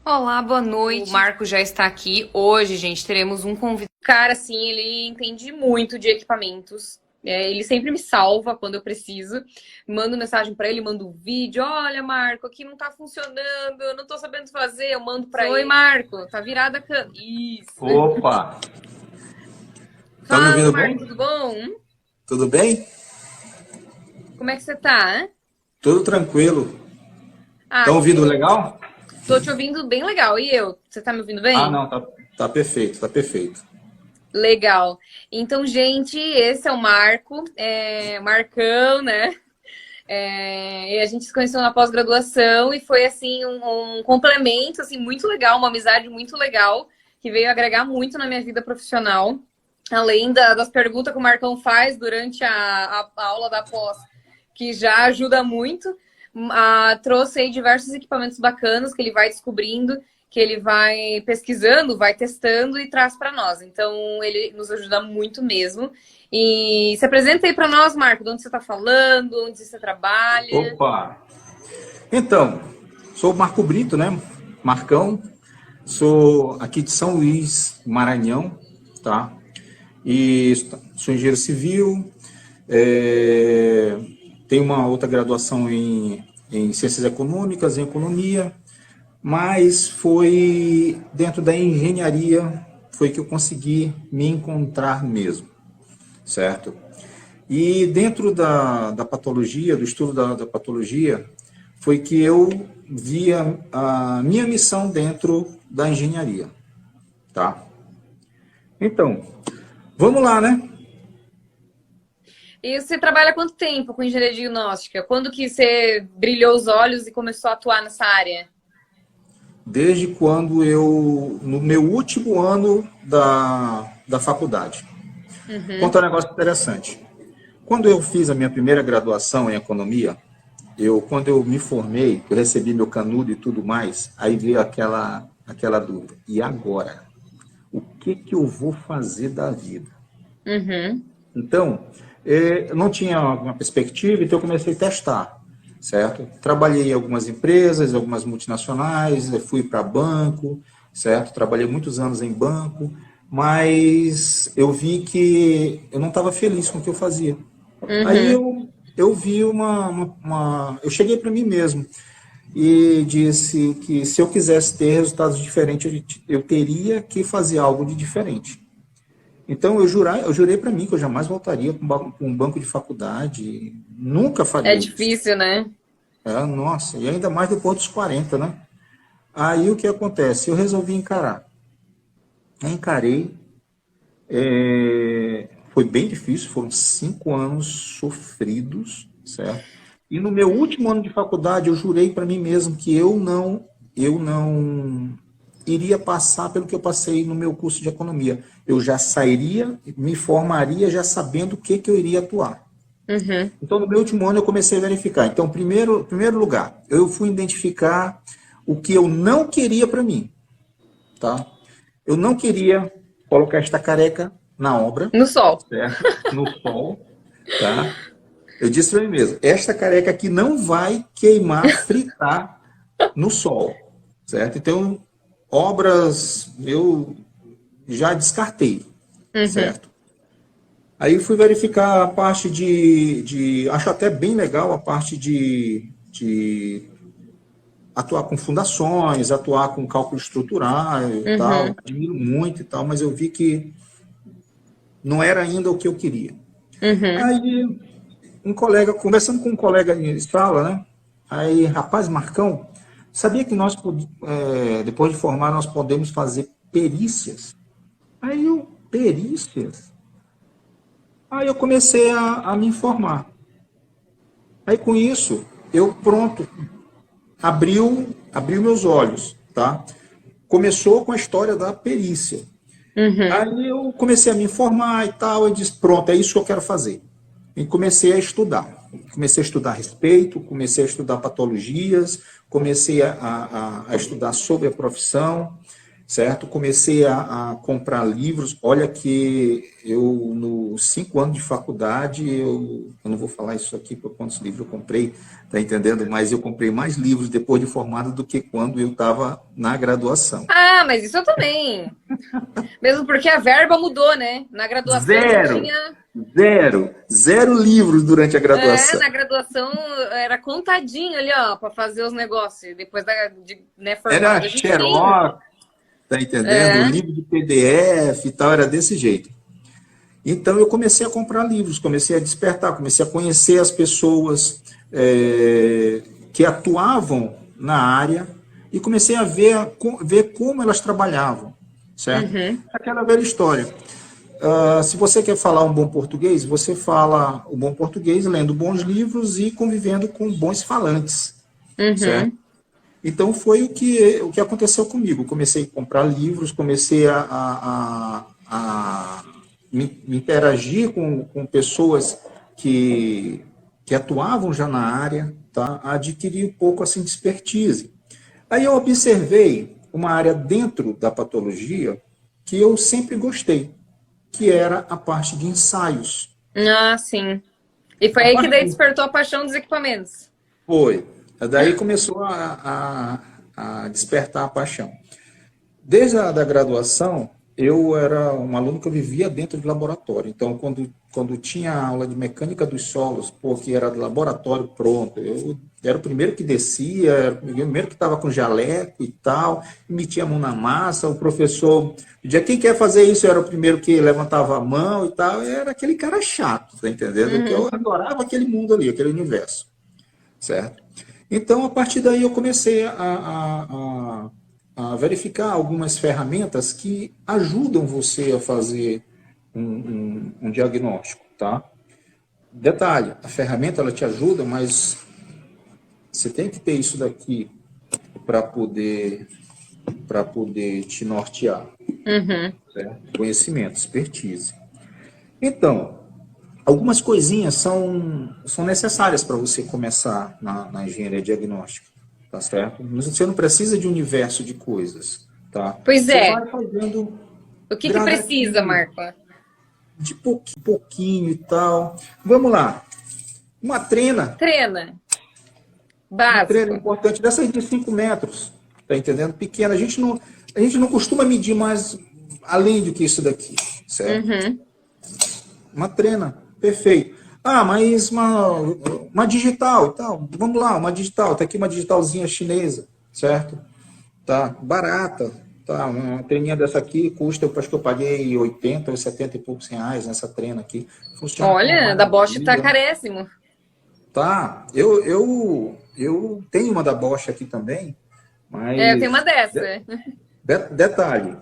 Olá, boa noite. O Marco já está aqui. Hoje, gente, teremos um convidado. Cara, assim, ele entende muito de equipamentos. Ele sempre me salva quando eu preciso. Mando mensagem para ele, mando um vídeo. Olha, Marco, aqui não tá funcionando, eu não tô sabendo fazer. Eu mando para ele. Oi, Marco, tá virada a câmera. Isso. Opa! Tá me Fala, ouvindo Marco, bem? tudo bom? Tudo bem? Como é que você tá, hein? Tudo tranquilo. Ah, Tá que ouvindo bom. legal? Tô te ouvindo bem legal. E eu? Você tá me ouvindo Ah, bem? não, tá perfeito, tá perfeito. Legal. Então, gente, esse é o Marco, Marcão, né? E a gente se conheceu na pós-graduação e foi assim um complemento assim muito legal, uma amizade muito legal que veio agregar muito na minha vida profissional. Além das perguntas que o Marcão faz durante a aula da pós, que já ajuda muito, trouxe aí diversos equipamentos bacanas que ele vai descobrindo, que ele vai pesquisando, vai testando e traz para nós. Então, ele nos ajuda muito mesmo. E se apresenta aí para nós, Marco, de onde você está falando, onde você trabalha. Opa! Então, sou o Marco Brito, né? Marcão. Sou aqui de São Luís, Maranhão, tá? E sou engenheiro civil, tenho uma outra graduação em Ciências Econômicas, em Economia, mas foi dentro da engenharia foi que eu consegui me encontrar mesmo, certo? E dentro da patologia, do estudo da patologia, foi que eu vi a minha missão dentro da engenharia, tá? Então, vamos lá, né? E você trabalha há quanto tempo com engenharia diagnóstica? Quando que você brilhou os olhos e começou a atuar nessa área? Desde quando no meu último ano da faculdade. Vou Uhum. contar um negócio interessante. Quando eu fiz a minha primeira graduação em economia, quando eu me formei, eu recebi meu canudo e tudo mais, aí veio aquela dúvida. E agora? O que que eu vou fazer da vida? Uhum. Então, eu não tinha uma perspectiva, então eu comecei a testar, certo? Trabalhei em algumas empresas, algumas multinacionais, fui para banco, certo? Trabalhei muitos anos em banco, mas eu vi que eu não estava feliz com o que eu fazia. Aí Uhum. eu vi eu cheguei para mim mesmo e disse que se eu quisesse ter resultados diferentes, eu teria que fazer algo de diferente. Então eu jurei para mim que eu jamais voltaria para um banco de faculdade, nunca É faria isso. difícil, né? Nossa, e ainda mais depois dos 40, né? Aí o que acontece? Eu resolvi encarar. Eu encarei, foi bem difícil, foram 5 anos sofridos, certo? E no meu último ano de faculdade, eu jurei para mim mesmo que eu não iria passar pelo que eu passei no meu curso de economia. Eu já sairia, me formaria já sabendo o que, que eu iria atuar. Uhum. Então, no meu último ano, eu comecei a verificar. Então, primeiro lugar, eu fui identificar o que eu não queria para mim, tá? Eu não queria colocar esta careca na obra, No sol. certo? No sol, tá? Eu disse para mim mesmo, esta careca aqui não vai queimar, fritar no sol, certo? Então, obras eu já descartei, Uhum. certo? Aí fui verificar a parte acho até bem legal a parte de atuar com fundações, atuar com cálculo estrutural e tal, Uhum. admiro muito e tal, mas eu vi que não era ainda o que eu queria. Uhum. Aí conversando com um colega em sala, né? Aí, rapaz, Marcão, sabia que depois de formar, nós podemos fazer perícias? Aí perícias? Aí eu comecei a me informar. Aí com isso, eu pronto, abriu meus olhos, tá? Começou com a história da perícia. Uhum. Aí eu comecei a me informar e tal, eu disse, pronto, é isso que eu quero fazer. E comecei a estudar. Comecei a estudar a respeito, comecei a estudar patologias, comecei a estudar sobre a profissão. certo? Comecei a comprar livros. Olha que eu, nos 5 anos de faculdade, eu não vou falar isso aqui por quantos livros eu comprei, tá entendendo? Mas eu comprei mais livros depois de formado do que quando eu estava na graduação. Ah, mas isso eu também. Mesmo porque a verba mudou, né? Na graduação a gente Zero, tinha. zero livros durante a É, graduação. na graduação era contadinho ali, ó, para fazer os negócios. Depois né, Era formado, a gente tem. xerox, tá entendendo? É. Livro de PDF e tal, era desse jeito. Então eu comecei a comprar livros, comecei a despertar, comecei a conhecer as pessoas que atuavam na área e comecei a ver como elas trabalhavam, certo? Uhum. Aquela velha história. Se você quer falar um bom português, você fala o bom português lendo bons livros e convivendo com bons falantes, certo? Uhum. Então foi o que aconteceu comigo. Comecei a comprar livros, comecei a me interagir com pessoas que atuavam já na área, tá? A adquirir um pouco assim de expertise. Aí eu observei uma área dentro da patologia que eu sempre gostei, que era a parte de ensaios. Ah, sim. E foi A aí que parte daí de... despertou a paixão dos equipamentos. Foi. Daí começou a despertar a paixão. Desde a da graduação, eu era um aluno que eu vivia dentro de laboratório. Então, quando tinha aula de mecânica dos solos, porque era de laboratório pronto, eu era o primeiro que descia, era o primeiro que estava com jaleco e tal, metia a mão na massa, o professor pedia, quem quer fazer isso? Eu era o primeiro que levantava a mão e tal, era aquele cara chato, tá entendendo? Que eu Uhum. adorava aquele mundo ali, aquele universo, certo? Então, a partir daí, eu comecei a verificar algumas ferramentas que ajudam você a fazer um diagnóstico, tá? Detalhe, a ferramenta ela te ajuda, mas você tem que ter isso daqui para poder te nortear, Uhum. certo? Conhecimento, expertise. Então, algumas coisinhas são necessárias para você começar na engenharia diagnóstica, tá certo? Mas você não precisa de um universo de coisas, tá? Pois Você é. vai fazendo O que precisa, gradativo, Marco? de pouquinho e tal. Vamos lá. Uma trena, Treina. uma trena Básico. importante dessas de 5 metros, tá entendendo? Pequena. A gente não costuma medir mais além do que isso daqui, certo? Uhum. Uma trena, perfeito. Ah, mas uma digital e tal. Vamos lá, uma digital. Tá aqui uma digitalzinha chinesa, certo? Tá barata. Tá, uma treninha dessa aqui custa, eu acho que eu paguei 80 ou 70 e poucos reais nessa trena aqui. Funciona com uma Olha, da Bosch tá maravilha. carésimo. Tá, eu tenho uma da Bosch aqui também, É, eu tenho uma mas dessa. detalhe,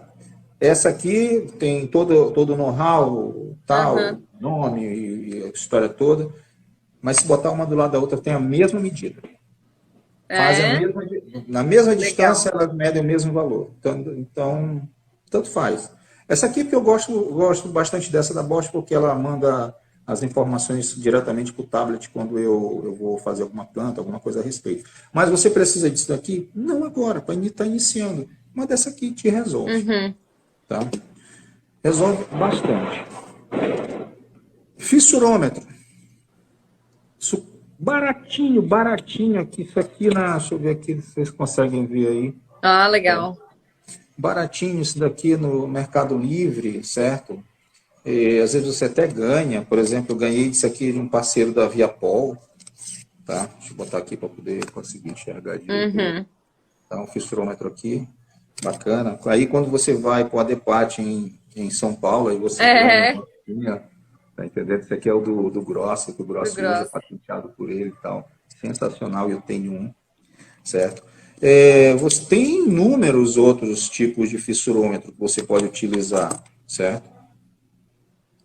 essa aqui tem todo o know-how, tal, Uhum. nome e a história toda, mas se botar uma do lado da outra tem a mesma medida. Fazem É, na mesma legal. distância, elas medem o mesmo valor. Então tanto faz. Essa aqui porque eu gosto bastante dessa da Bosch, porque ela manda as informações diretamente para o tablet quando eu vou fazer alguma planta, alguma coisa a respeito. Mas você precisa disso daqui? Não agora, para estar iniciando. Uma dessa aqui te resolve. Uhum. Tá? Resolve bastante. Fissurômetro. Isso baratinho, baratinho aqui. Isso aqui, deixa eu ver aqui se vocês conseguem ver aí. Ah, legal. Baratinho isso daqui no Mercado Livre, certo? E, às vezes você até ganha. Por exemplo, eu ganhei isso aqui de um parceiro da Viapol. Tá? Deixa eu botar aqui para poder conseguir enxergar direito. Uhum. Tá, um fissurômetro aqui. Bacana. Aí quando você vai para o Adepate em São Paulo, aí você ganha É, uma. Tá entendendo? Esse aqui é o do Grossi, que o do Grossi usa, grosso. patenteado por ele e tal. Sensacional, eu tenho um, certo? Você tem inúmeros outros tipos de fissurômetro que você pode utilizar, certo?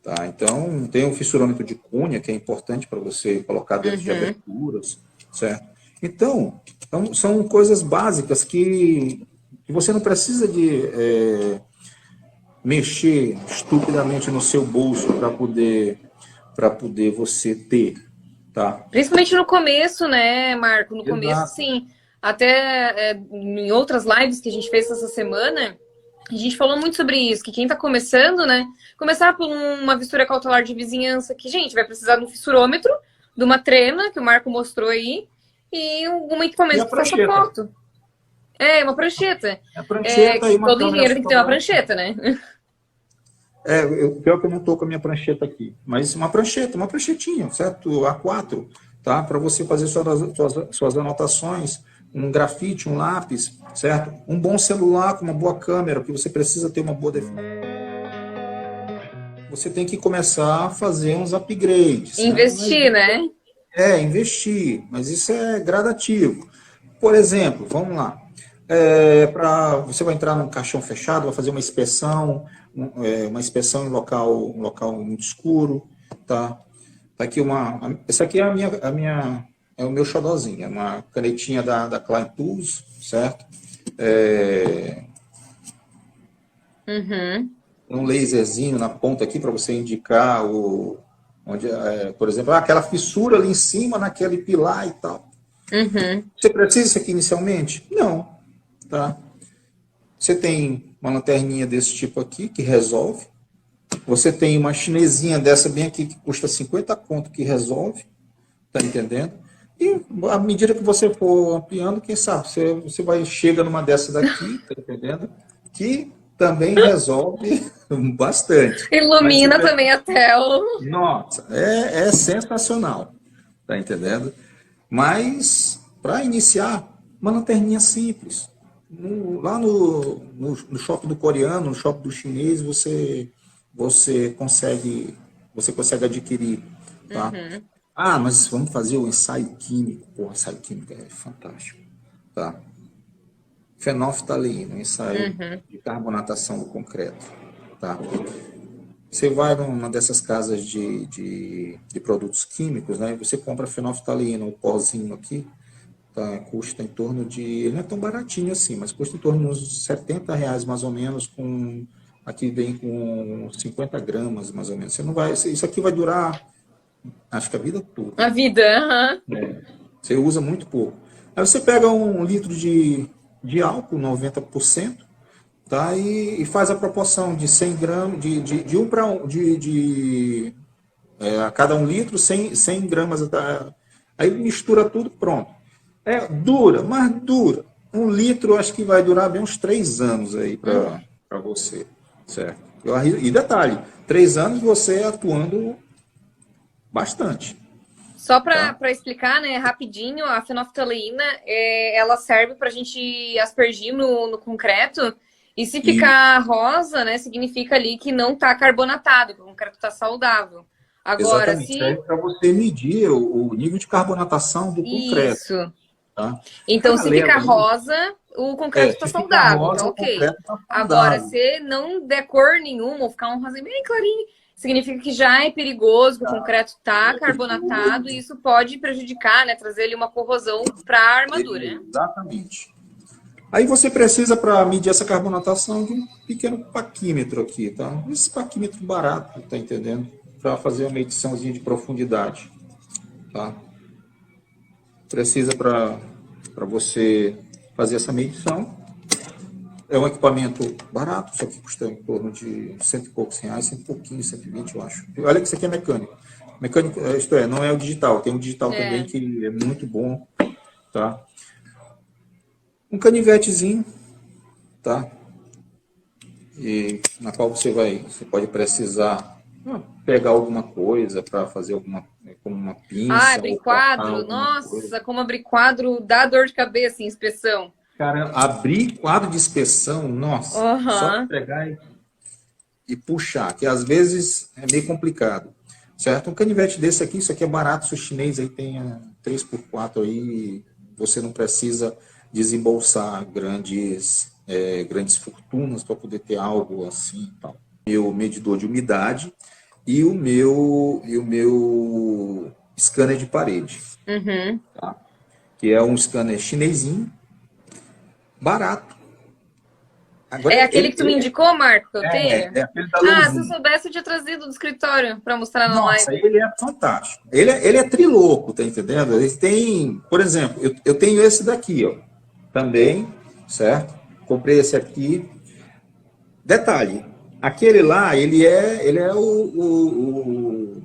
Tá, então, tem um fissurômetro de cunha, que é importante para você colocar dentro de Uhum. aberturas, certo? Então são coisas básicas que você não precisa de mexer estupidamente no seu bolso para poder você ter, tá? Principalmente no começo, né, Marco? No começo, Exato. sim. Até em outras lives que a gente fez essa semana, A gente falou muito sobre isso, que quem está começando, né? Começar por uma vistura cautelar de vizinhança, que, gente, vai precisar de um fissurômetro, de uma trena, que o Marco mostrou aí, e um E a equipamento que faça prancheta. foto. É, uma prancheta. A prancheta e uma Todo câmera engenheiro tem que ter uma fotográfica. prancheta, né? Pior que eu não estou com a minha prancheta aqui, mas uma prancheta, uma pranchetinha, certo? A4, tá? Para você fazer suas anotações, um grafite, um lápis, certo? Um bom celular com uma boa câmera, porque você precisa ter uma boa definição. Você tem que começar a fazer uns upgrades. Investir, né? Investir, mas isso é gradativo. Por exemplo, vamos lá. Você vai entrar num caixão fechado, vai fazer uma inspeção em um local muito escuro, tá? Tá aqui essa aqui é é o meu xodózinho, é uma canetinha da Klein Tools, certo? Uhum. Um laserzinho na ponta aqui para você indicar por exemplo, aquela fissura ali em cima naquele pilar e tal. Uhum. Você precisa disso aqui inicialmente? Não, tá? Você tem uma lanterninha desse tipo aqui que resolve. Você tem uma chinesinha dessa bem aqui que custa 50 conto que resolve, tá entendendo? E à medida que você for ampliando, quem sabe, chega numa dessa daqui, tá entendendo? Que também resolve bastante. Ilumina também a tela. Nossa, é sensacional, tá entendendo? Mas, para iniciar, uma lanterninha simples. Lá no shopping do coreano, no shopping do chinês, você consegue adquirir, tá? Uhum. Ah, mas vamos fazer o ensaio químico. Pô, o ensaio químico é fantástico, tá? Fenolftaleína, um ensaio de carbonatação do concreto, tá? Você vai numa dessas casas de produtos químicos, né? Você compra fenolftaleína, o pozinho aqui, tá? Custa em torno de... Ele não é tão baratinho assim, mas custa em torno de uns R$ 70 mais ou menos, aqui vem com 50 gramas mais ou menos. Você não vai... Isso aqui vai durar, acho que a vida toda. A vida, Você usa muito pouco. Aí você pega 1 litro de álcool, 90%, tá? E faz a proporção de 100 gramas, de 1 para 1, a cada 1 litro, 100 gramas. Aí mistura tudo, pronto. Dura, mas dura. 1 litro, acho que vai durar bem uns 3 anos aí para você, certo? E detalhe, 3 anos você atuando bastante. Só para explicar, né, rapidinho, a fenolftaleína, ela serve para a gente aspergir no concreto, e se ficar rosa, né, significa ali que não está carbonatado, que o concreto está saudável. Agora, exatamente, serve para você medir o nível de carbonatação do concreto. Isso. Tá? Então, se ficar rosa, o concreto está saudável, rosa, tá ok. Tá saudável. Agora, se não der cor nenhuma, ou ficar um rosa bem clarinho, significa que já é perigoso, que o concreto está carbonatado, e isso pode prejudicar, né, trazer ali uma corrosão para a armadura. Exatamente. Aí você precisa, para medir essa carbonatação, de um pequeno paquímetro aqui, tá? Esse paquímetro barato, tá entendendo? Para fazer uma mediçãozinha de profundidade, tá? Precisa para você fazer essa medição. É um equipamento barato, isso aqui custa em torno de R$100 e poucos, 100 e pouquinho, 120, eu acho. Olha que isso aqui é mecânico. Mecânico, isto é, não é o digital, tem um digital também que é muito bom, tá? Um canivetezinho, tá? E na qual você pode precisar pegar alguma coisa para fazer como uma pinça. Abrir quadro, nossa, coisa. Como abrir quadro dá dor de cabeça em inspeção. Cara, abrir quadro de inspeção, nossa, só pegar e puxar, que às vezes é meio complicado, certo? Um canivete desse aqui, isso aqui é barato, se o chinês aí tem 3x4 aí, você não precisa desembolsar grandes fortunas para poder ter algo assim e tal. Meu medidor de umidade e o meu scanner de parede, tá? Que é um scanner chinesinho, barato. Agora, é aquele que tu me indicou, Marco, que eu tenho? É aquele da Lanzin. Se eu soubesse, eu tinha trazido do escritório para mostrar na Nossa, live. ele é fantástico. Ele é triloco, tá entendendo? Ele tem, por exemplo, eu tenho esse daqui, ó, também, certo? Comprei esse aqui. Detalhe, aquele lá, ele é o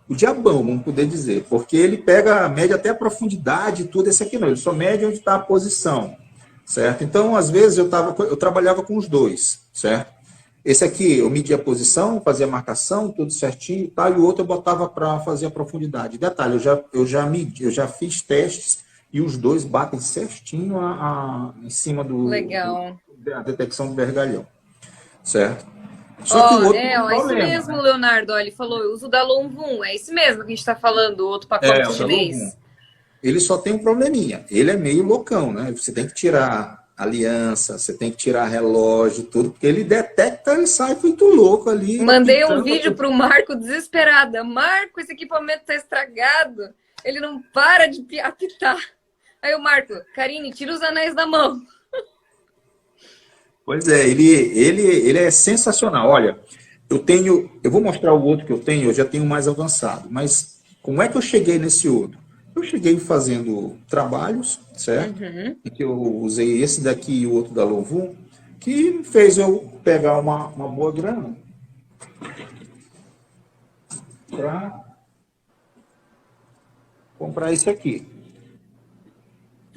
diabão, vamos poder dizer, porque ele pega, mede até a profundidade e tudo, esse aqui não, ele só mede onde está a posição, certo? Então, às vezes, eu trabalhava com os dois, certo? Esse aqui, eu media a posição, fazia a marcação, tudo certinho, tá? E o outro eu botava para fazer a profundidade. Detalhe, eu já fiz testes e os dois batem certinho em cima Legal. da detecção do vergalhão, certo? Só que o Ó, outro tem um é isso problema, mesmo, né? Leonardo. Ó, ele falou, eu uso da Longvun. É isso mesmo que a gente está falando, o outro É, pacote o da Lovum. chinês. Ele só tem um probleminha. Ele é meio loucão, né? Você tem que tirar aliança, você tem que tirar relógio, tudo, porque ele detecta, ele sai muito louco ali, Mandei um apitando. vídeo pro Marco desesperada. Marco, esse equipamento tá estragado. Ele não para de apitar. Aí o Marco, Karine, tira os anéis da mão. Pois é, ele é sensacional. Olha, eu vou mostrar o outro que eu tenho, eu já tenho mais avançado, mas como é que eu cheguei nesse outro? Eu cheguei fazendo trabalhos, certo? Uhum. Em que eu usei esse daqui e o outro da Lovum, que fez eu pegar uma boa grana para comprar esse aqui,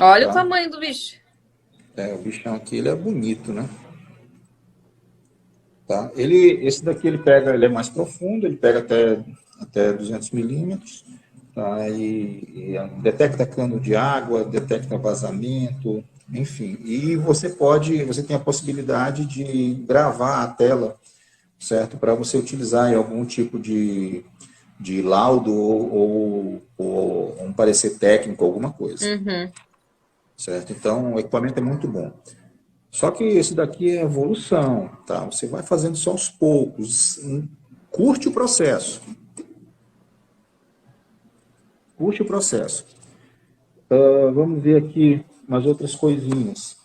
Olha o tá? tamanho do bicho. É, o bichão aqui, ele é bonito, né? Tá? Esse daqui ele é mais profundo, ele pega até 200 milímetros, tá? E detecta cano de água, detecta vazamento, enfim. E você tem a possibilidade de gravar a tela, certo? Para você utilizar em algum tipo de laudo ou um parecer técnico, alguma coisa, Uhum. certo? Então, o equipamento é muito bom. Só que esse daqui é evolução, tá? Você vai fazendo só aos poucos. Curte o processo. Curte o processo. Vamos ver aqui umas outras coisinhas.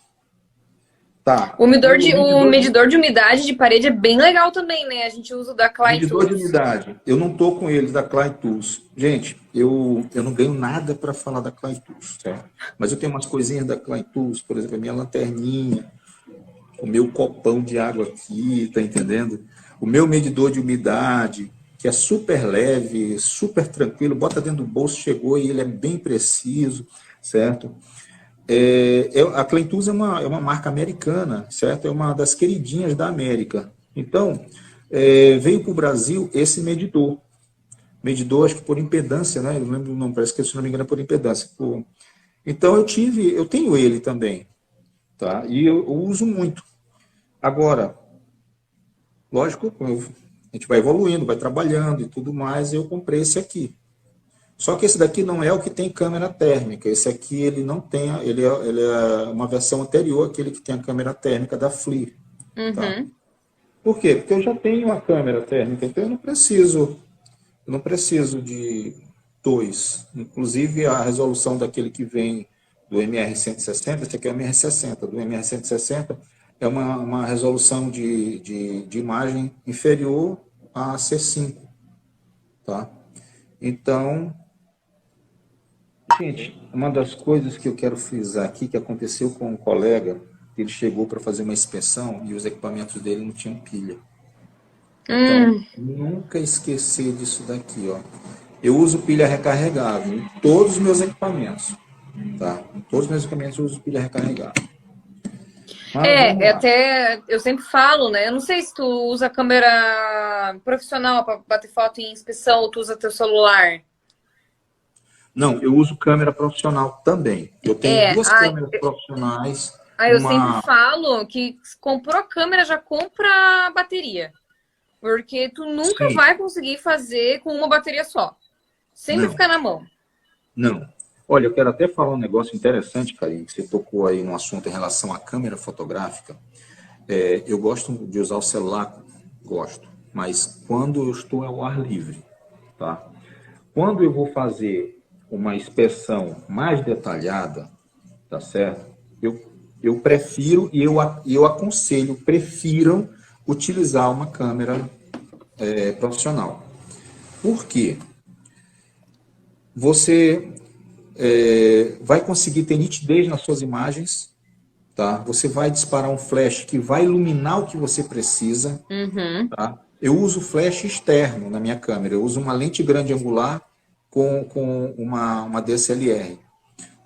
Tá. O medidor de umidade de parede é bem legal também, né? A gente usa o da Klein Medidor de Tools. umidade. Eu não estou com eles da Klein Tools. Gente, eu não ganho nada para falar da Klein Tools, certo? Mas eu tenho umas coisinhas da Klein Tools, por exemplo, a minha lanterninha, o meu copão de água aqui, tá entendendo? O meu medidor de umidade, que é super leve, super tranquilo, bota dentro do bolso, chegou e ele é bem preciso, certo? A Cleantus é uma marca americana, certo? É uma das queridinhas da América. Então, veio para o Brasil esse medidor. Medidor, acho que por impedância, né? Eu não lembro o nome, parece que, se não me engano, é por impedância. Então, eu tenho ele também, tá? E eu uso muito. Agora, lógico, a gente vai evoluindo, vai trabalhando e tudo mais, e eu comprei esse aqui. Só que esse daqui não é o que tem câmera térmica. Esse aqui ele não tem, ele é uma versão anterior àquele que tem a câmera térmica da FLIR, tá? Uhum. Por quê? Porque eu já tenho uma câmera térmica, então eu não preciso de dois. Inclusive a resolução daquele que vem do MR160, esse aqui é o MR60, do MR160 é uma resolução de imagem inferior a C5, tá? Então, gente, uma das coisas que eu quero frisar aqui, que aconteceu com um colega, ele chegou para fazer uma inspeção e os equipamentos dele não tinham pilha. Então, nunca esquecer disso daqui, ó. Eu uso pilha recarregável em todos os meus equipamentos, tá? Em todos os meus equipamentos eu uso pilha recarregável. Mas vamos lá. Até eu sempre falo, né? Eu não sei se tu usa câmera profissional para bater foto em inspeção ou tu usa teu celular. Não, eu uso câmera profissional também. Eu tenho duas Ai, câmeras profissionais, eu sempre falo que comprou a câmera, já compra a bateria. Porque tu nunca sim, vai conseguir fazer com uma bateria só. Sempre não, fica na mão. não. Olha, eu quero até falar um negócio interessante, Karine, que você tocou aí no assunto em relação à câmera fotográfica. Eu gosto de usar o celular, gosto, mas quando eu estou ao ar livre, tá? Quando eu vou fazer uma inspeção mais detalhada, tá certo? Eu prefiro e eu aconselho, prefiram utilizar uma câmera profissional. Por quê? Você vai conseguir ter nitidez nas suas imagens, tá? Você vai disparar um flash que vai iluminar o que você precisa, tá? Eu uso flash externo na minha câmera, eu uso uma lente grande angular com uma DSLR,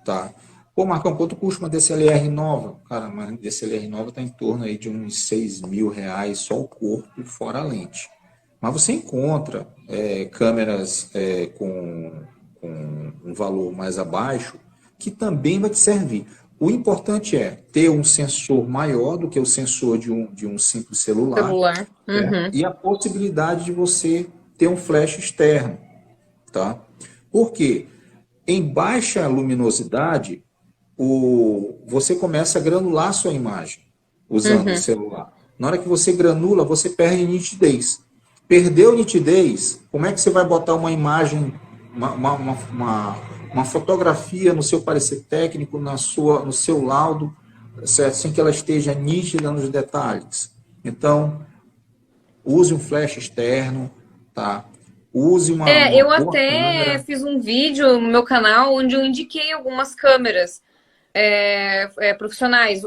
tá? Pô, Marcão, quanto custa uma DSLR nova? Cara, uma DSLR nova está em torno aí de uns R$ 6.000, só o corpo, fora a lente. Mas você encontra câmeras com um valor mais abaixo que também vai te servir. O importante é ter um sensor maior do que o sensor de um simples celular, e a possibilidade de você ter um flash externo, tá? Porque em baixa luminosidade, você começa a granular a sua imagem usando o celular. Na hora que você granula, você perde nitidez. Perdeu nitidez, como é que você vai botar uma imagem, uma fotografia no seu parecer técnico, no seu laudo, certo? Sem que ela esteja nítida nos detalhes? Então, use um flash externo, tá? Use uma eu boa até câmera. fiz um vídeo no meu canal onde eu indiquei algumas câmeras profissionais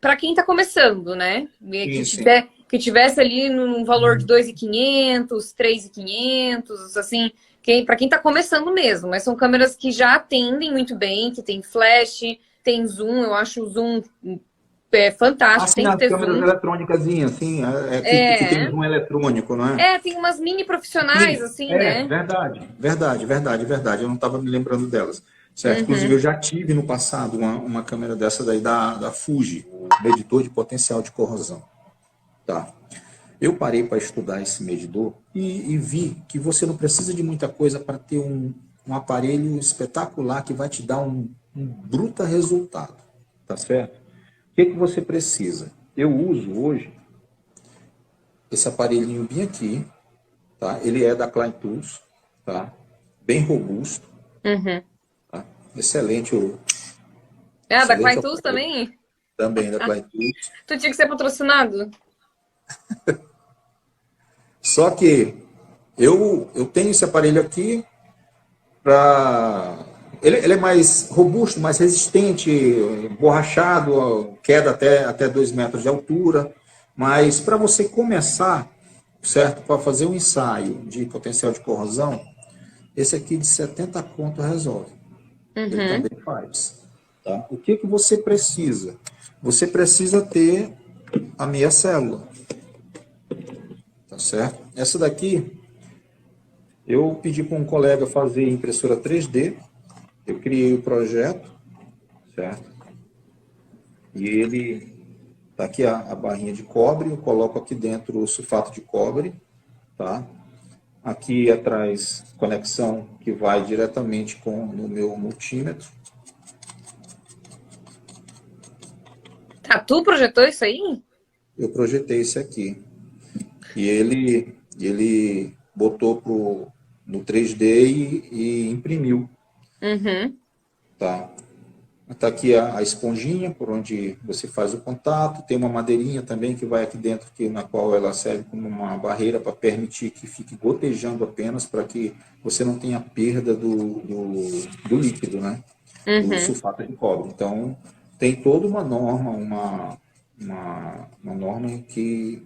para quem está começando, né? Que tivesse ali num valor de 2.500, 3.500, assim, para quem está começando mesmo. Mas são câmeras que já atendem muito bem, que tem flash, tem zoom. Eu acho o zoom fantástico, Assim, tem que as ter câmeras zoom. eletrônicas, assim, que tem um eletrônico, não é? Tem umas mini profissionais, Sim, assim, né? verdade, verdade, verdade, verdade. Eu não estava me lembrando delas, certo? Inclusive, eu já tive no passado uma câmera dessa daí da Fuji, o medidor de potencial de corrosão, tá? Eu parei para estudar esse medidor e vi que você não precisa de muita coisa para ter um aparelho espetacular que vai te dar um bruta resultado, tá certo? O que você precisa? Eu uso hoje esse aparelhinho bem aqui, tá? Ele é da Klein Tools, tá? Bem robusto, tá? Excelente, Da excelente Quaitus aparelho, também? também da Klein Tools. Tu tinha que ser patrocinado? Só que eu tenho esse aparelho aqui para... Ele é mais robusto, mais resistente, borrachado, queda até 2 metros de altura. Mas para você começar, certo? Para fazer um ensaio de potencial de corrosão, esse aqui de 70 conto resolve. Ele também faz. Tá? O que você precisa? Você precisa ter a meia célula. Tá certo? Essa daqui, eu pedi para um colega fazer impressora 3D. Eu criei o projeto, certo? E ele... Tá aqui a barrinha de cobre, eu coloco aqui dentro o sulfato de cobre, tá? Aqui atrás, conexão que vai diretamente no meu multímetro. Tu projetou isso aí? Eu projetei esse aqui. E ele botou no 3D e imprimiu. Tá? Tá aqui a esponjinha, por onde você faz o contato. Tem uma madeirinha também que vai aqui dentro, na qual ela serve como uma barreira para permitir que fique gotejando apenas, para que você não tenha perda do líquido, né? Do sulfato de cobre. Então, tem toda uma norma, uma norma que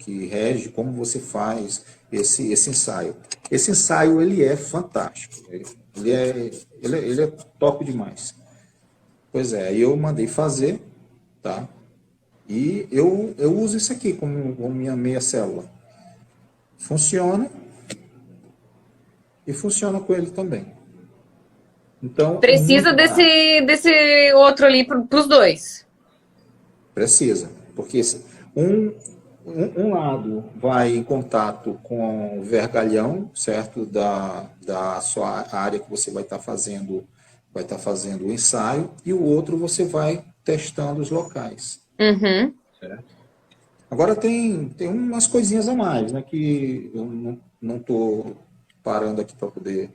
rege como você faz esse ensaio. Esse ensaio, ele é fantástico. Ele é top demais. Pois é, aí eu mandei fazer, tá? E eu uso isso aqui como minha meia célula. Funciona e funciona com ele também. Então, Precisa desse outro ali pros dois. Precisa, porque um lado vai em contato com o vergalhão, certo? Da sua área que você vai estar fazendo o ensaio, e o outro você vai testando os locais. Certo? Agora tem umas coisinhas a mais, né? Que eu não estou parando aqui para poder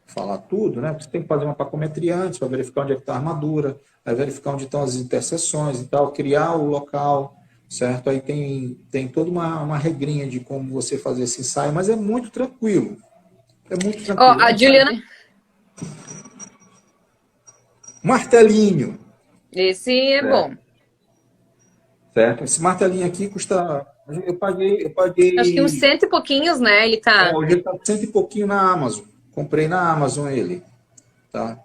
falar tudo, né? Você tem que fazer uma pacometria antes para verificar onde é que está a armadura, vai verificar onde estão as interseções e tal, criar o local, certo? Aí tem toda uma regrinha de como você fazer esse ensaio, mas é muito tranquilo. É muito tranquilo. A Juliana... Martelinho. Esse é bom. Certo? Esse martelinho aqui custa... Eu Acho que uns paguei... cento e pouquinhos, né? Ele tá. Hoje ele está cento e pouquinho na Amazon. Comprei na Amazon ele, tá?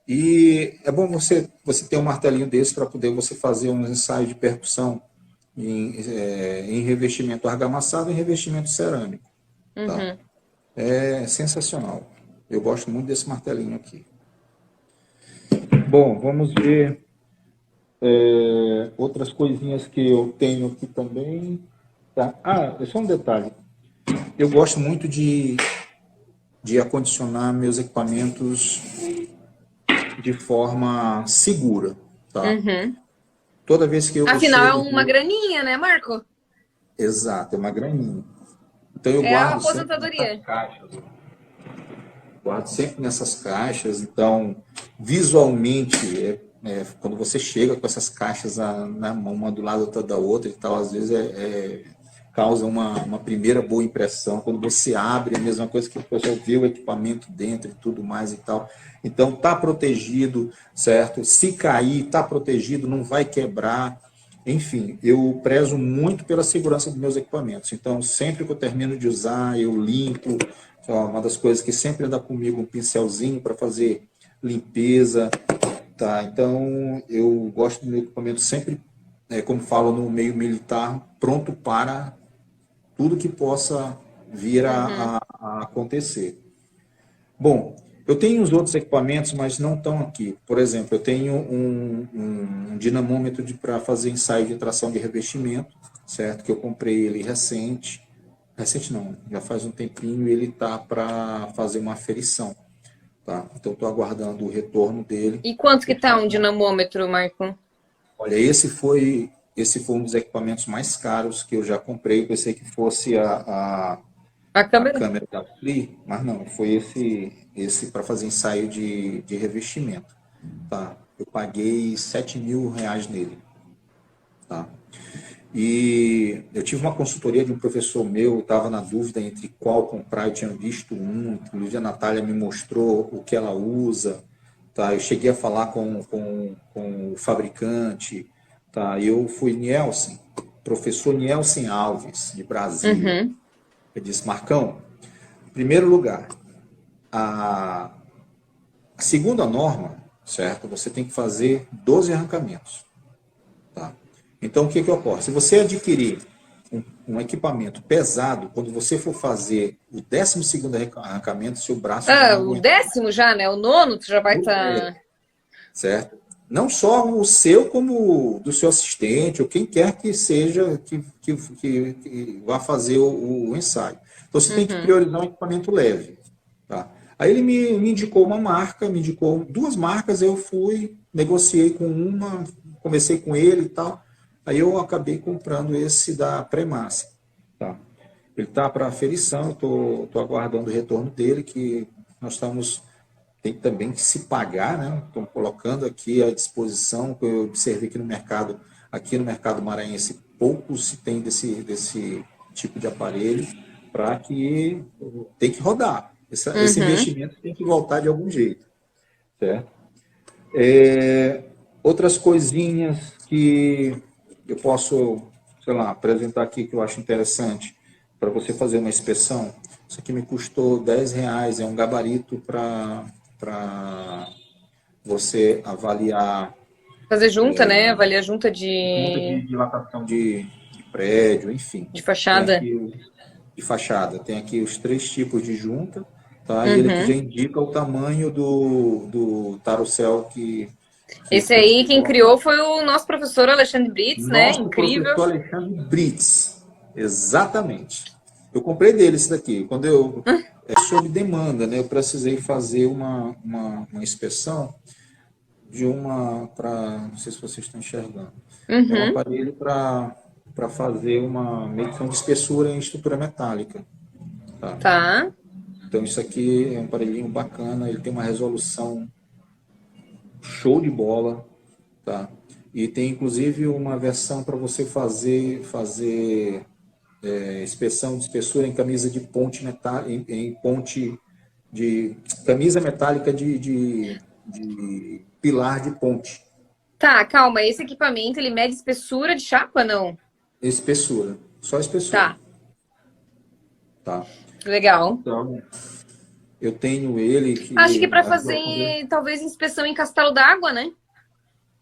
E é bom você ter um martelinho desse para poder você fazer um ensaio de percussão em revestimento argamassado e revestimento cerâmico, tá? Uhum. É sensacional. Eu gosto muito desse martelinho aqui. Bom, vamos ver outras coisinhas que eu tenho aqui também. Tá? É só um detalhe. Eu gosto muito de acondicionar meus equipamentos de forma segura, tá? Uhum. Toda vez que eu Afinal, é chego... uma graninha, né, Marco? Exato, é uma graninha. Então eu É a guardo sempre nessas aposentadoria. caixas. Guardo sempre nessas caixas. Então, visualmente, quando você chega com essas caixas na mão, uma do lado outra da outra e tal, às vezes causa uma primeira boa impressão. Quando você abre, é a mesma coisa que o pessoal vê o equipamento dentro e tudo mais e tal. Então, tá protegido, certo? Se cair, tá protegido, não vai quebrar. Enfim, eu prezo muito pela segurança dos meus equipamentos. Então, sempre que eu termino de usar, eu limpo. Uma das coisas que sempre anda comigo, um pincelzinho para fazer limpeza. Tá? Então, eu gosto do meu equipamento sempre, como falo no meio militar, pronto para tudo que possa vir Uhum. a acontecer. Bom, eu tenho os outros equipamentos, mas não estão aqui. Por exemplo, eu tenho um dinamômetro para fazer ensaio de tração de revestimento, certo? Que eu comprei ele recente. Recente não, já faz um tempinho e ele está para fazer uma aferição, tá? Então estou aguardando o retorno dele. E quanto que Ele tá faz um dinamômetro, Marco? Olha, esse foi um dos equipamentos mais caros que eu já comprei. Eu pensei que fosse A a câmera? câmera da Flea, mas não, foi esse para fazer ensaio de revestimento, tá? Eu paguei R$ 7.000 nele, tá? E eu tive uma consultoria de um professor meu, estava na dúvida entre qual comprar, eu tinha visto inclusive a Natália me mostrou o que ela usa, tá? Eu cheguei a falar com o fabricante, tá? Eu fui Nielsen, professor Nielsen Alves, de Brasília. Uhum. Eu disse, Marcão, em primeiro lugar, a segunda norma, certo? Você tem que fazer 12 arrancamentos, tá? Então, o que que ocorre? Se você adquirir um equipamento pesado, quando você for fazer o 12º arrancamento, seu braço já Ah, não o aguenta, 10º já, né? O nono, tu já vai estar. certo? Não só o seu, como o do seu assistente, ou quem quer que seja que vá fazer o ensaio. Então, você tem que Uhum. priorizar um equipamento leve, tá? Aí ele me indicou uma marca, me indicou duas marcas, eu fui, negociei com uma, conversei com ele e tal. Aí eu acabei comprando esse da Premace, tá? Ele está para aferição, estou aguardando o retorno dele, que nós estamos tem também que se pagar, né? Estão colocando aqui à disposição, que eu observei aqui no mercado maranhense, pouco se tem desse tipo de aparelho, para que tem que rodar. Esse Uhum. investimento tem que voltar de algum jeito, certo? Outras coisinhas que eu posso, sei lá, apresentar aqui que eu acho interessante para você fazer uma inspeção. Isso aqui me custou R$ 10, é um gabarito para você avaliar Fazer junta, né? Avaliar junta junta de dilatação de prédio, enfim. de Tem fachada. aqui de fachada, tem aqui os três tipos de junta, tá? E ele aqui já Uhum. indica o tamanho do tarocel que Esse tem que aí, ser quem colocado. criou foi o nosso professor Alexandre Brits, né? Nosso Incrível. professor Alexandre Brits, exatamente. Eu comprei dele esse daqui. Quando é sob demanda, né? Eu precisei fazer uma inspeção de não sei se vocês estão enxergando, é um Uhum. aparelho para fazer uma medição de espessura em estrutura metálica, tá? Tá. Então isso aqui é um aparelhinho bacana, ele tem uma resolução show de bola, tá? E tem inclusive uma versão para você fazer inspeção de espessura em camisa de ponte metálica, em ponte de camisa metálica de pilar de ponte, Tá, calma. Esse equipamento, ele mede espessura de chapa, não? Espessura, só espessura, Tá, tá? legal. Então, eu tenho ele Acho que que para para poder fazer, talvez, inspeção em castelo d'água, né?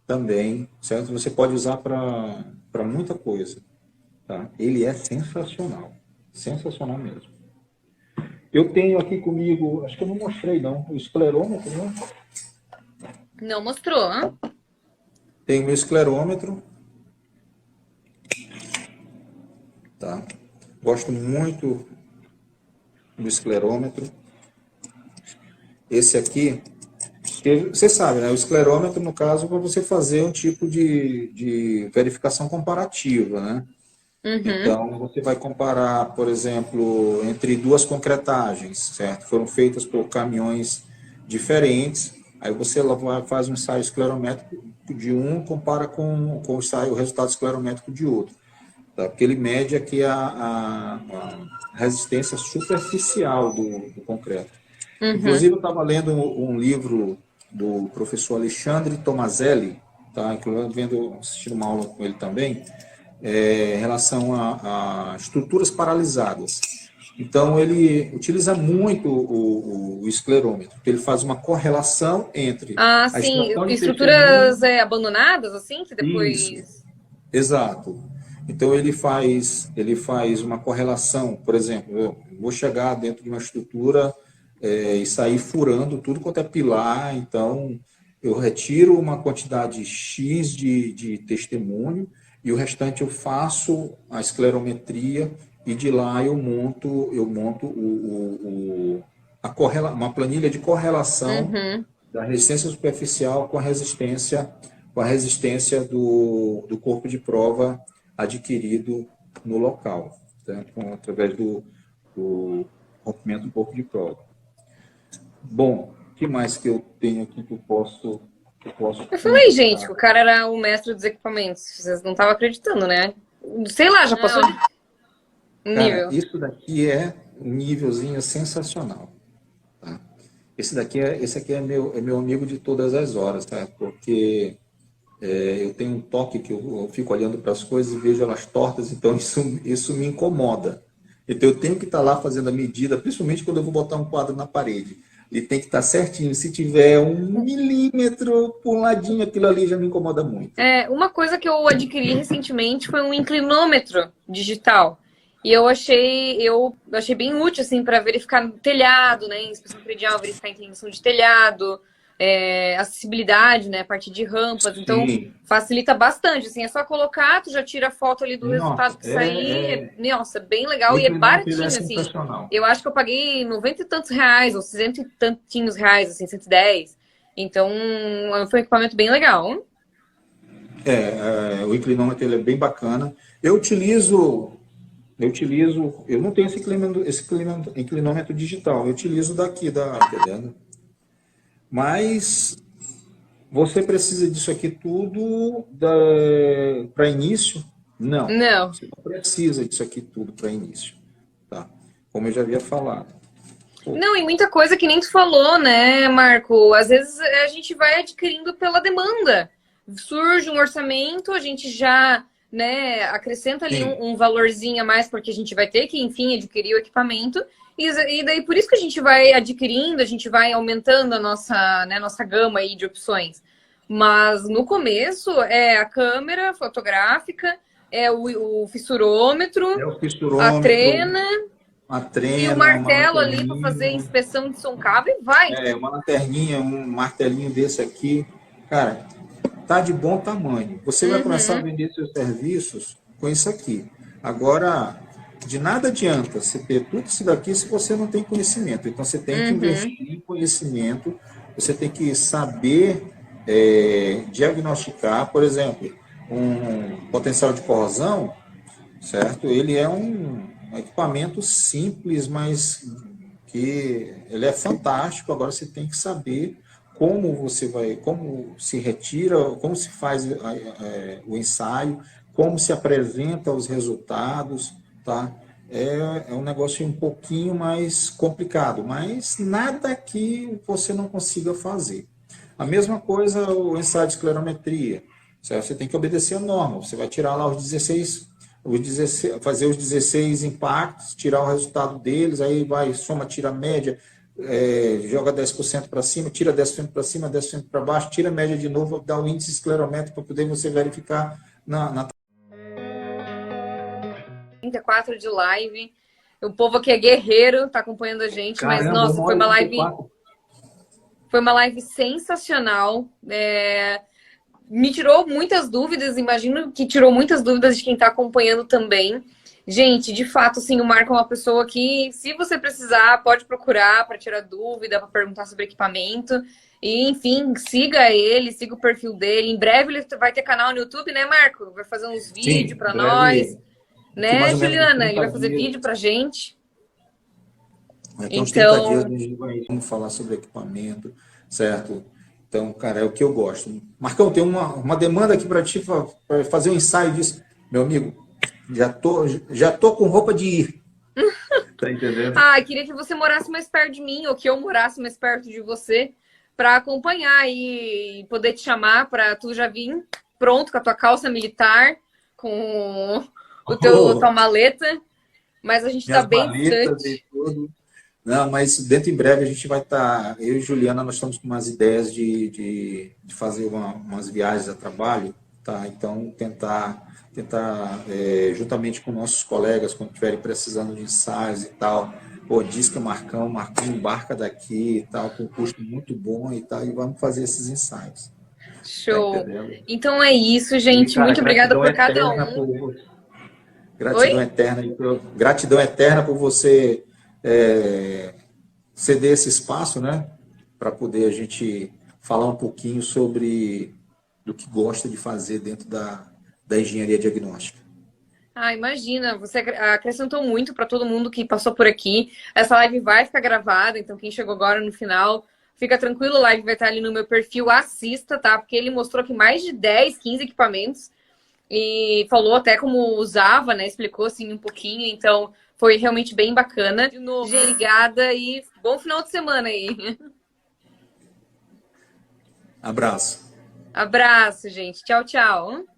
também, certo? Você pode usar para muita coisa, tá? Ele é sensacional mesmo. Eu tenho aqui comigo, acho que eu não mostrei não, o esclerômetro, né? Não mostrou, hã? Tem o meu esclerômetro, tá? Gosto muito do esclerômetro. Esse aqui, você sabe, né? O esclerômetro, no caso, para você fazer um tipo de verificação comparativa, né? Uhum. Então, você vai comparar, por exemplo, entre duas concretagens, certo? Foram feitas por caminhões diferentes. Aí você faz um ensaio esclerométrico de um, compara com o resultado esclerométrico de outro. Tá? Porque ele mede aqui a resistência superficial do concreto. Uhum. Inclusive, eu estava lendo um livro do professor Alexandre Tomazelli, tá? Inclusive assistindo uma aula com ele também, em relação a estruturas paralisadas. Então, ele utiliza muito o esclerômetro, porque ele faz uma correlação entre Ah, a sim. extração de Estruturas testemunho. abandonadas, assim, que Isso, depois. exato. Então, ele faz uma correlação. Por exemplo, eu vou chegar dentro de uma estrutura e sair furando tudo quanto é pilar. Então, eu retiro uma quantidade X de testemunho e o restante eu faço a esclerometria e de lá eu monto uma planilha de correlação Uhum. da resistência superficial com a resistência do corpo de prova adquirido no local, tá? Através do rompimento do corpo de prova. Bom, o que mais que eu tenho aqui que eu posso Eu falei, gente, indicar? que o cara era o mestre dos equipamentos. Vocês não estavam acreditando, né? Sei lá, já passou de Cara, nível. isso daqui é um nívelzinho sensacional. Tá? Esse aqui é meu amigo de todas as horas, tá? Porque eu tenho um toque que eu fico olhando para as coisas e vejo elas tortas, então isso me incomoda. Então eu tenho que estar lá fazendo a medida, principalmente quando eu vou botar um quadro na parede. Ele tem que estar certinho. Se tiver 1 milímetro por um ladinho, aquilo ali já me incomoda muito. É, uma coisa que eu adquiri recentemente foi um inclinômetro digital. E eu achei bem útil, assim, para verificar no telhado, né? Inspeção predial, verificar a inclinação de telhado, acessibilidade, né? A partir de rampas. Então, Sim. facilita bastante, assim. É só colocar, tu já tira a foto ali do resultado Nossa, que sair. Nossa, bem o legal e é inclinômetro ele é baratinho, assim. sensacional. Eu acho que eu paguei 90 e tantos reais, ou 60 e tantinhos reais, assim, 110. Então, foi um equipamento bem legal. O inclinômetro ele é bem bacana. Eu não tenho esse inclinômetro digital, eu utilizo daqui, entendendo? Mas você precisa disso aqui tudo para início? Não, Não. você não precisa disso aqui tudo para início, tá? Como eu já havia falado. Pô, Não, e muita coisa que nem tu falou, né, Marco? Às vezes a gente vai adquirindo pela demanda. Surge um orçamento, a gente já, né, acrescenta ali sim, um valorzinho a mais, porque a gente vai ter que, enfim, adquirir o equipamento. E daí por isso que a gente vai adquirindo, a gente vai aumentando a nossa gama aí de opções. Mas no começo é a câmera fotográfica, é o fissurômetro, é o a fissurômetro, trena uma e o trena, uma martelo ali para fazer lanterninha, inspeção de som cabo e vai. uma lanterninha, um martelinho desse aqui. Cara, tá de bom tamanho. Você vai começar a Uhum, vender seus serviços com isso aqui. Agora, de nada adianta você ter tudo isso daqui se você não tem conhecimento. Então, você tem que uhum. investir em conhecimento, você tem que saber diagnosticar, por exemplo, um potencial de corrosão, certo? Ele é um equipamento simples, mas que ele é fantástico. Agora você tem que saber como se retira, como se faz o ensaio, como se apresenta os resultados, tá? É um negócio um pouquinho mais complicado, mas nada que você não consiga fazer. A mesma coisa o ensaio de esclerometria. certo? Você tem que obedecer a norma. Você vai tirar lá os 16, fazer os 16 impactos, tirar o resultado deles, aí vai, soma, tira a média, joga 10% para cima, tira 10% para cima, 10% para baixo, tira a média de novo, dá o índice esclerométrico para poder você verificar na 34 de live. O povo aqui é guerreiro, tá acompanhando a gente, mas Caramba, nossa, 1h34. foi uma live sensacional. Me tirou muitas dúvidas, imagino que tirou muitas dúvidas de quem está acompanhando também. Gente, de fato, sim, o Marco é uma pessoa que, se você precisar, pode procurar para tirar dúvida, para perguntar sobre equipamento. E, enfim, siga ele, siga o perfil dele. Em breve ele vai ter canal no YouTube, né, Marco? Vai fazer uns Sim, vídeos em para nós, breve, daqui né, mais ou menos uns Juliana? Ele 30 vai fazer dias. vídeo pra gente. Daqui uns 30 dias a Então, gente vai vamos falar sobre equipamento, certo? Então, cara, é o que eu gosto. Marcão, tem uma demanda aqui para ti, para fazer um ensaio disso. Meu amigo, já tô com roupa de ir. Tá entendendo? queria que você morasse mais perto de mim, ou que eu morasse mais perto de você, para acompanhar e poder te chamar para tu já vir pronto com a tua calça militar, com tua Oh, maleta. Mas a gente está minhas bem maletas e distante. tudo. Não, mas dentro em breve a gente vai estar. Eu e Juliana, nós estamos com umas ideias de fazer umas viagens a trabalho, tá? Então, tentar juntamente com nossos colegas, quando estiverem precisando de ensaios e tal, pô, diz que o Marcão embarca daqui e tal, com custo muito bom e tal, e vamos fazer esses ensaios. Tá Show. entendendo? Então é isso, E, gente. cara, Muito obrigada por cada um. gratidão Oi? eterna, gratidão eterna por você ceder esse espaço, né, para poder a gente falar um pouquinho sobre do que gosta de fazer dentro da engenharia diagnóstica. Imagina, você acrescentou muito para todo mundo que passou por aqui. Essa live vai ficar gravada, então quem chegou agora no final, fica tranquilo, a live vai estar ali no meu perfil, assista, tá? Porque ele mostrou aqui mais de 10, 15 equipamentos e falou até como usava, né? Explicou assim um pouquinho, então foi realmente bem bacana. De novo, obrigada e bom final de semana aí. Abraço. Abraço, gente. Tchau, tchau.